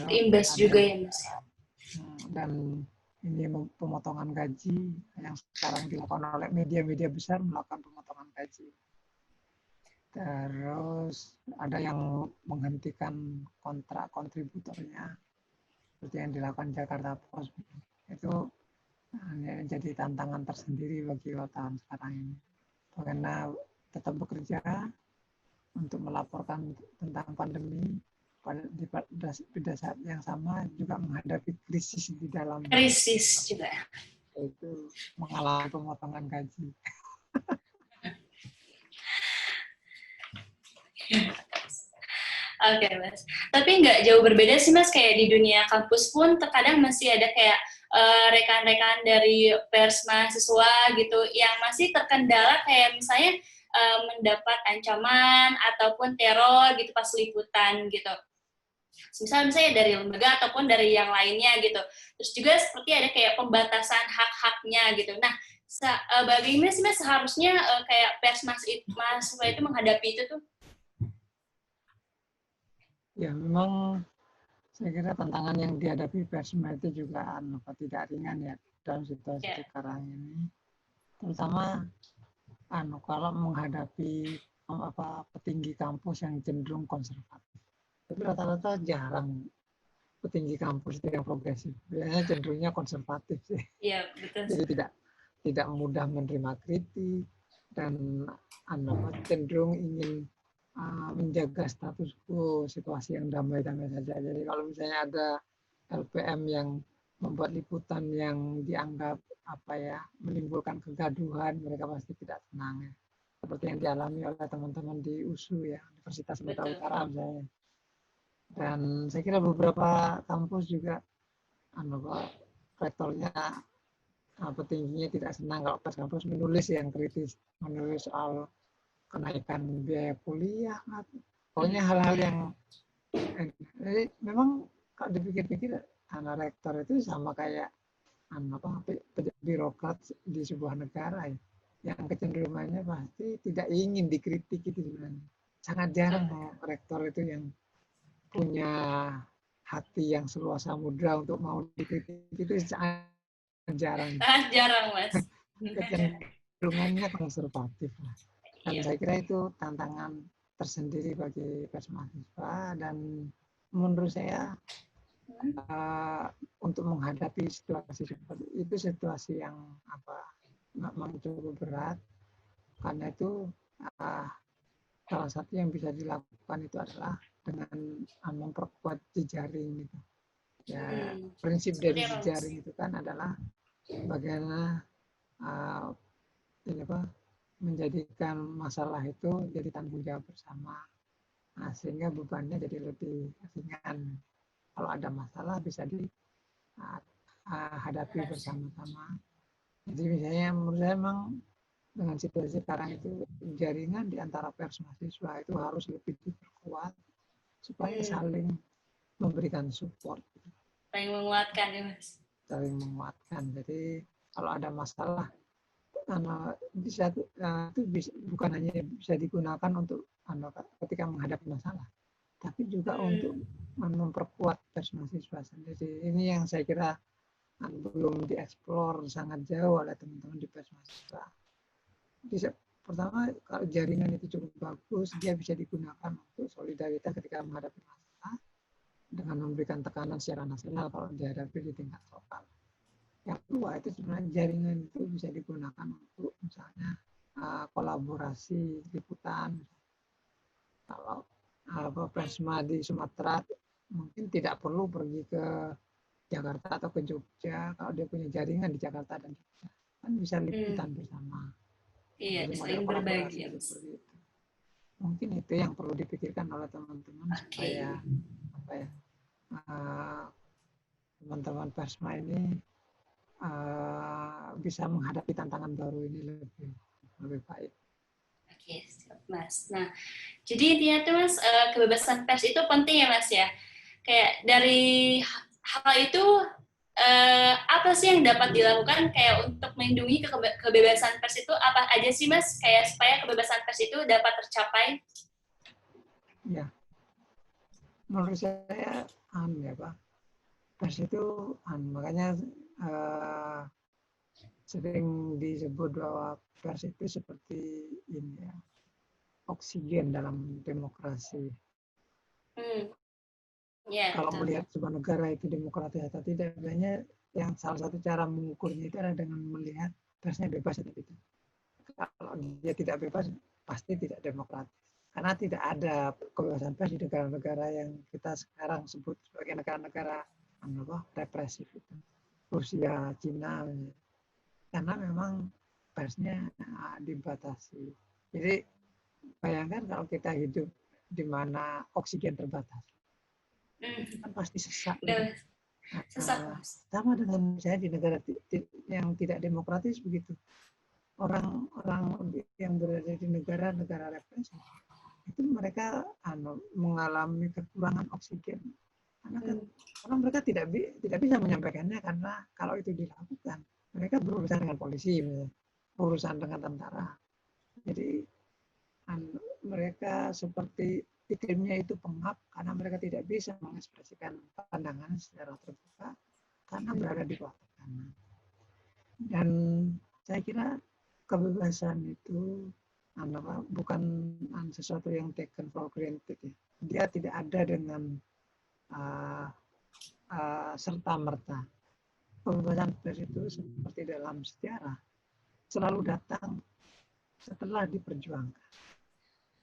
Imbas juga ya Mas. Dan ini pemotongan gaji yang sekarang dilakukan oleh media-media besar, melakukan pemotongan gaji. Terus ada yang menghentikan kontrak kontributornya, seperti yang dilakukan Jakarta Post. Itu jadi tantangan tersendiri bagi wartawan sekarang ini, karena tetap bekerja untuk melaporkan tentang pandemi, pada saat yang sama juga menghadapi krisis di dalam juga, yaitu mengalami pemotongan gaji. Oke, Mas. Tapi nggak jauh berbeda sih, Mas. Kayak di dunia kampus pun terkadang masih ada kayak rekan-rekan dari pers mahasiswa gitu yang masih terkendala kayak misalnya mendapat ancaman ataupun teror gitu pas liputan gitu. Misalnya dari lembaga ataupun dari yang lainnya gitu. Terus juga seperti ada kayak pembatasan hak-haknya gitu. Nah, bagaimana sih Mas seharusnya kayak pers mahasiswa itu menghadapi itu tuh? Ya memang saya kira tantangan yang dihadapi pers itu juga tidak ringan ya dalam situasi sekarang ini. Terutama kalau menghadapi petinggi kampus yang cenderung konservatif. Tapi rata-rata jarang petinggi kampus itu yang progresif. Biasanya cenderungnya konservatif sih. Iya, betul. Jadi tidak mudah menerima kritik dan cenderung ingin menjaga status quo, situasi yang damai-damai saja. Jadi kalau misalnya ada LPM yang membuat liputan yang dianggap menimbulkan kegaduhan, mereka pasti tidak senang ya. Seperti yang dialami oleh teman-teman di USU ya, Universitas Sumatera Utara misalnya. Dan saya kira beberapa kampus juga rektornya petingginya tidak senang kalau pas kampus menulis yang kritis, menulis soal kenaikan biaya kuliah, pokoknya hal-hal yang jadi memang kalau dipikir-pikir anak rektor itu sama kayak birokrat di sebuah negara ya, yang kecenderungannya pasti tidak ingin dikritik itu sebenarnya. Sangat jarang rektor itu yang punya hati yang seluas samudra untuk mau dikritik, itu sangat jarang. Jarang Mas. Kecenderungannya konservatif lah. Dan saya kira itu tantangan tersendiri bagi pers mahasiswa, dan menurut saya untuk menghadapi situasi seperti itu, situasi yang memang cukup berat. Karena itu salah satu yang bisa dilakukan itu adalah dengan memperkuat jejaring gitu. Ya, prinsip dari jejaring itu kan adalah bagaimana menjadikan masalah itu jadi tanggung jawab bersama, sehingga bebannya jadi lebih ringan. Kalau ada masalah bisa dihadapi bersama-sama. Jadi misalnya menurut saya memang dengan situasi sekarang itu jaringan di antara pers mahasiswa itu harus lebih diperkuat supaya saling memberikan support. Saling menguatkan ya Mas. Saling menguatkan. Jadi kalau ada masalah bukan hanya bisa digunakan untuk ketika menghadapi masalah, tapi juga untuk memperkuat pers mahasiswa sendiri. Ini yang saya kira belum dieksplor sangat jauh oleh teman-teman di pers mahasiswa. Bisa, pertama, kalau jaringan itu cukup bagus, dia bisa digunakan untuk solidaritas ketika menghadapi masalah dengan memberikan tekanan secara nasional kalau dihadapi di tingkat lokal. Yang kedua, itu sebenarnya jaringan itu bisa digunakan untuk misalnya kolaborasi liputan. Kalau Persma di Sumatera mungkin tidak perlu pergi ke Jakarta atau ke Jogja, kalau dia punya jaringan di Jakarta dan Jogja kan bisa liputan bersama. Iya, Jadi saling berbagi. seperti itu. Mungkin itu yang perlu dipikirkan oleh teman-teman supaya apa ya, teman-teman Persma ini bisa menghadapi tantangan baru ini lebih baik. Oke, siap, Mas. Nah, jadi intinya tuh Mas, kebebasan pers itu penting ya Mas ya. Kayak dari hal itu apa sih yang dapat dilakukan kayak untuk melindungi kebebasan pers itu apa aja sih Mas? Kayak supaya kebebasan pers itu dapat tercapai? Ya, menurut saya ya Pak, pers itu makanya sering disebut bahwa pers itu seperti ini ya, oksigen dalam demokrasi. Kalau melihat sebuah negara itu demokratis atau tidak, sebenarnya yang salah satu cara mengukurnya itu adalah dengan melihat persnya bebas atau tidak. Kalau dia tidak bebas, pasti tidak demokratis. Karena tidak ada kebebasan pers di negara-negara yang kita sekarang sebut sebagai negara-negara represif itu. Rusia, Cina, karena memang persnya dibatasi. Jadi bayangkan kalau kita hidup di mana oksigen terbatas, kan pasti sesak. Sama dengan saya di negara yang tidak demokratis begitu. Orang-orang yang berada di negara-negara represif itu mereka mengalami kekurangan oksigen karena mereka tidak bisa menyampaikannya, karena kalau itu dilakukan mereka berurusan dengan polisi, berurusan dengan tentara. Jadi mereka seperti iklimnya itu pengap karena mereka tidak bisa mengekspresikan pandangan secara terbuka karena berada di bawah tekanan. Dan saya kira kebebasan itu bukan sesuatu yang taken for granted ya. Dia tidak ada dengan serta-merta. Kebebasan pers itu seperti dalam sejarah selalu datang setelah diperjuangkan.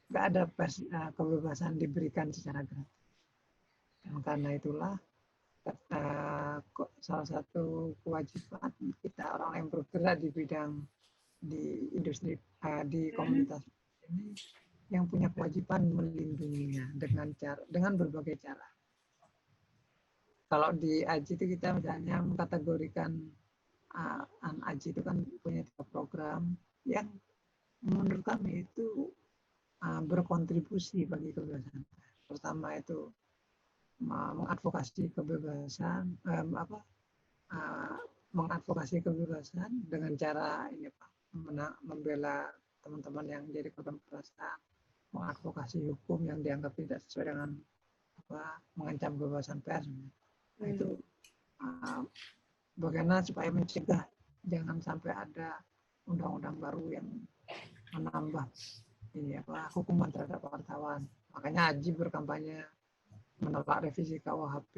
Tidak ada kebebasan diberikan secara gratis. Dan karena itulah salah satu kewajiban kita orang yang bergerak di bidang di industri di komunitas ini yang punya kewajiban melindunginya dengan berbagai cara. Kalau di AJI itu kita misalnya mengkategorikan AJI itu kan punya 3 program yang menurut kami itu berkontribusi bagi kebebasan. Pertama itu mengadvokasi kebebasan, mengadvokasi kebebasan dengan cara ini Pak, membela teman-teman yang jadi korban kekerasan, mengadvokasi hukum yang dianggap tidak sesuai dengan mengancam kebebasan pers. Nah, itu bagaimana supaya mencegah jangan sampai ada undang-undang baru yang menambah hukuman terhadap wartawan. Makanya AJI berkampanye menolak revisi KUHP,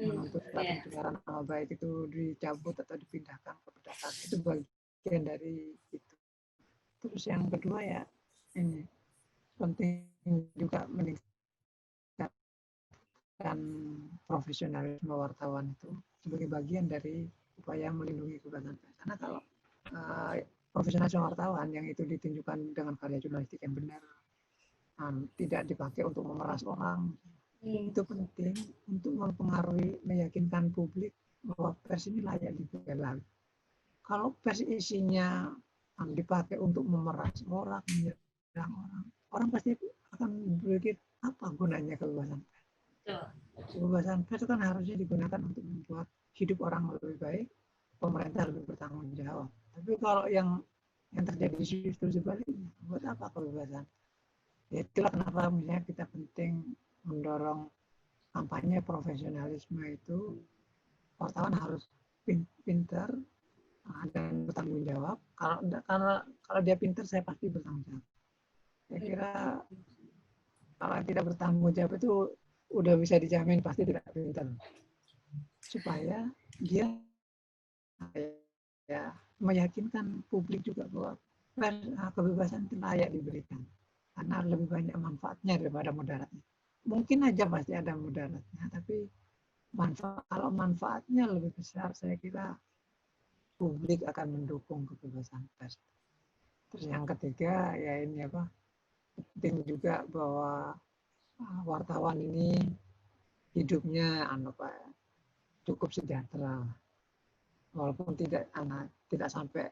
menuntut pencemaran nama baik itu dicabut atau dipindahkan ke perdata. Itu bagian dari itu. Terus yang kedua ya ini penting juga meningkatkan profesionalisme wartawan itu sebagai bagian dari upaya melindungi kebebasan pers. Karena kalau profesionalisme wartawan yang itu ditunjukkan dengan karya jurnalistik yang benar, tidak dipakai untuk memeras orang, itu penting untuk mempengaruhi, meyakinkan publik bahwa pers ini layak dibela. Kalau pers isinya dipakai untuk memeras orang, menyerang orang pasti akan berpikir apa gunanya kebebasan pers. Kebebasan pers kan harusnya digunakan untuk membuat hidup orang lebih baik, pemerintah lebih bertanggung jawab. Tapi kalau yang terjadi justru sebaliknya, buat apa kebebasan? Ya, itulah kenapa misalnya kita penting mendorong kampanye profesionalisme itu. Wartawan harus pintar dan bertanggung jawab. Kalau dia pintar, saya pasti bertanggung jawab. Saya kira kalau tidak bertanggung jawab itu udah bisa dijamin pasti tidak pintar. Supaya dia ya meyakinkan publik juga bahwa kebebasan itu layak diberikan karena lebih banyak manfaatnya daripada mudaratnya. Mungkin aja pasti ada mudaratnya, tapi kalau manfaatnya lebih besar, saya kira publik akan mendukung kebebasan pers. Terus yang ketiga ya ini apa, penting juga bahwa wartawan ini hidupnya cukup sejahtera, walaupun tidak sampai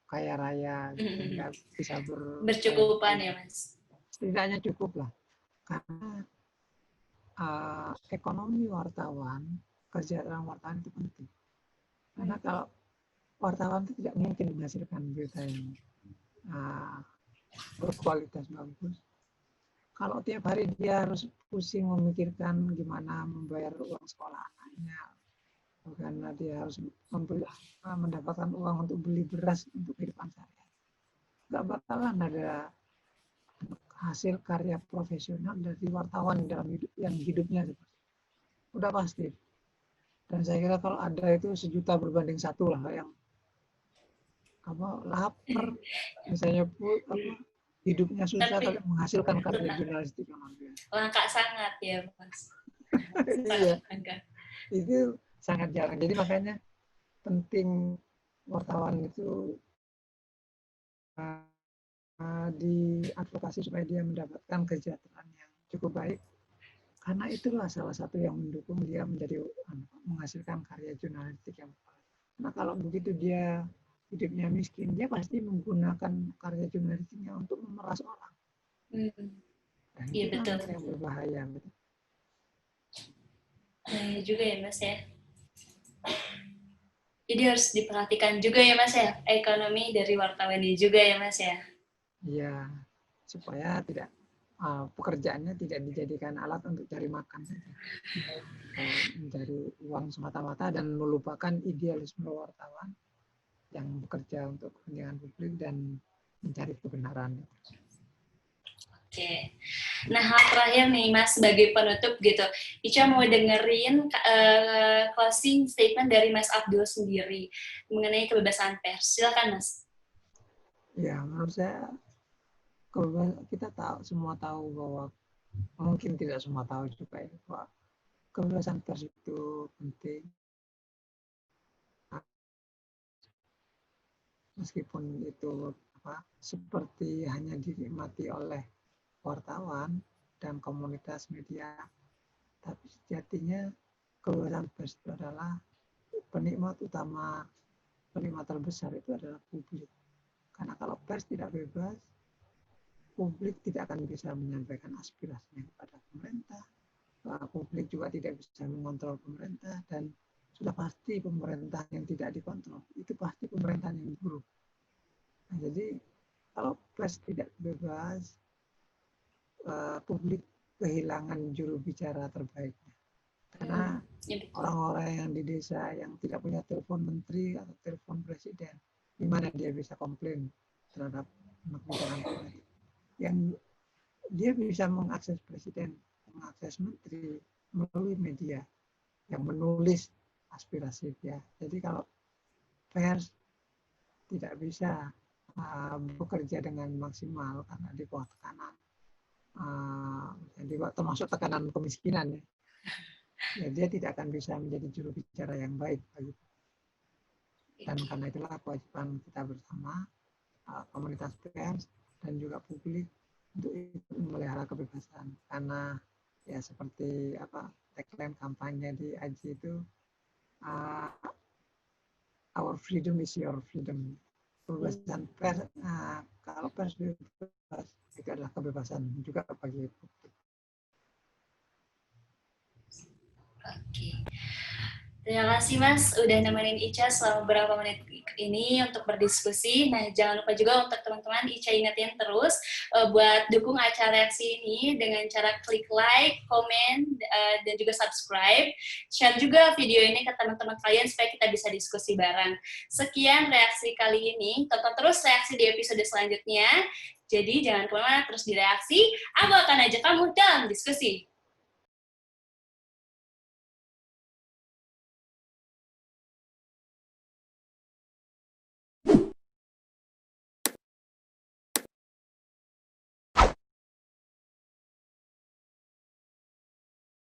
kaya raya sehingga bisa bercukupan ya Mas. Setidaknya cukup lah, karena ekonomi wartawan, kesejahteraan wartawan itu penting. Karena kalau wartawan itu tidak mungkin menghasilkan berita yang berkualitas bagus kalau tiap hari dia harus pusing memikirkan gimana membayar uang sekolah anaknya, karena dia harus mendapatkan uang untuk beli beras untuk kehidupan sehari-hari. Nggak bakalan ada hasil karya profesional dari wartawan dalam hidupnya udah pasti. Dan saya kira kalau ada itu 1 juta berbanding 1 lah, yang lapar misalnya hidupnya susah tapi menghasilkan karya jurnalistik yang luar biasa. Langka sangat ya Mas. Iya, itu sangat jarang. Jadi makanya penting wartawan itu diadvokasi supaya dia mendapatkan kesejahteraan yang cukup baik, karena itulah salah satu yang mendukung dia menghasilkan karya jurnalistik yang baik. Nah kalau begitu dia hidupnya miskin, dia pasti menggunakan karya jurnalistiknya untuk memeras orang. Dan iya, itu betul. yang berbahaya. Betul. Nah, juga ya Mas ya. Jadi harus diperhatikan juga ya Mas ya, ekonomi dari wartawan ini juga ya Mas ya. Iya, supaya tidak pekerjaannya tidak dijadikan alat untuk cari makan saja, mencari uang semata-mata dan melupakan idealisme wartawan yang bekerja untuk kepentingan publik dan mencari kebenaran. Oke. Nah, hal terakhir nih Mas, sebagai penutup gitu, Ica mau dengerin closing statement dari Mas Abdul sendiri mengenai kebebasan pers. Silakan Mas. Ya, menurut saya kita semua tahu bahwa mungkin tidak semua tahu juga ya, bahwa kebebasan pers itu penting. Meskipun itu seperti hanya dinikmati oleh wartawan dan komunitas media, tapi sejatinya kebebasan pers itu adalah penikmat terbesar itu adalah publik. Karena kalau pers tidak bebas, publik tidak akan bisa menyampaikan aspirasinya kepada pemerintah. Publik juga tidak bisa mengontrol pemerintah, dan sudah pasti pemerintah yang tidak dikontrol itu pasti pemerintahan yang buruk. Nah, jadi kalau pers tidak bebas, publik kehilangan juru bicara terbaiknya. Karena orang-orang yang di desa yang tidak punya telepon menteri atau telepon presiden, di mana dia bisa komplain terhadap kebijakan pemerintah? Yang dia bisa mengakses presiden, mengakses menteri melalui media yang menulis aspirasi dia. Jadi kalau pers tidak bisa bekerja dengan maksimal karena di bawah tekanan, termasuk tekanan kemiskinan ya, dia tidak akan bisa menjadi juru bicara yang baik bagi. Dan karena itulah kewajiban kita bersama, komunitas pers dan juga publik, untuk memelihara kebebasan. Karena ya seperti tagline kampanye di AJI itu, our freedom is your freedom. Kebebasan pers, kalau pers bebas, itu adalah kebebasan juga bagi publik. Oke. Terima kasih Mas udah nemenin Ica selama beberapa menit ini untuk berdiskusi. Nah, jangan lupa juga untuk teman-teman Ica ingetin terus buat dukung acara reaksi ini dengan cara klik like, komen, dan juga subscribe. Share juga video ini ke teman-teman kalian supaya kita bisa diskusi bareng. Sekian reaksi kali ini. Tonton terus reaksi di episode selanjutnya. Jadi jangan kemana-mana, terus direaksi. Aku akan ajak kamu dalam diskusi.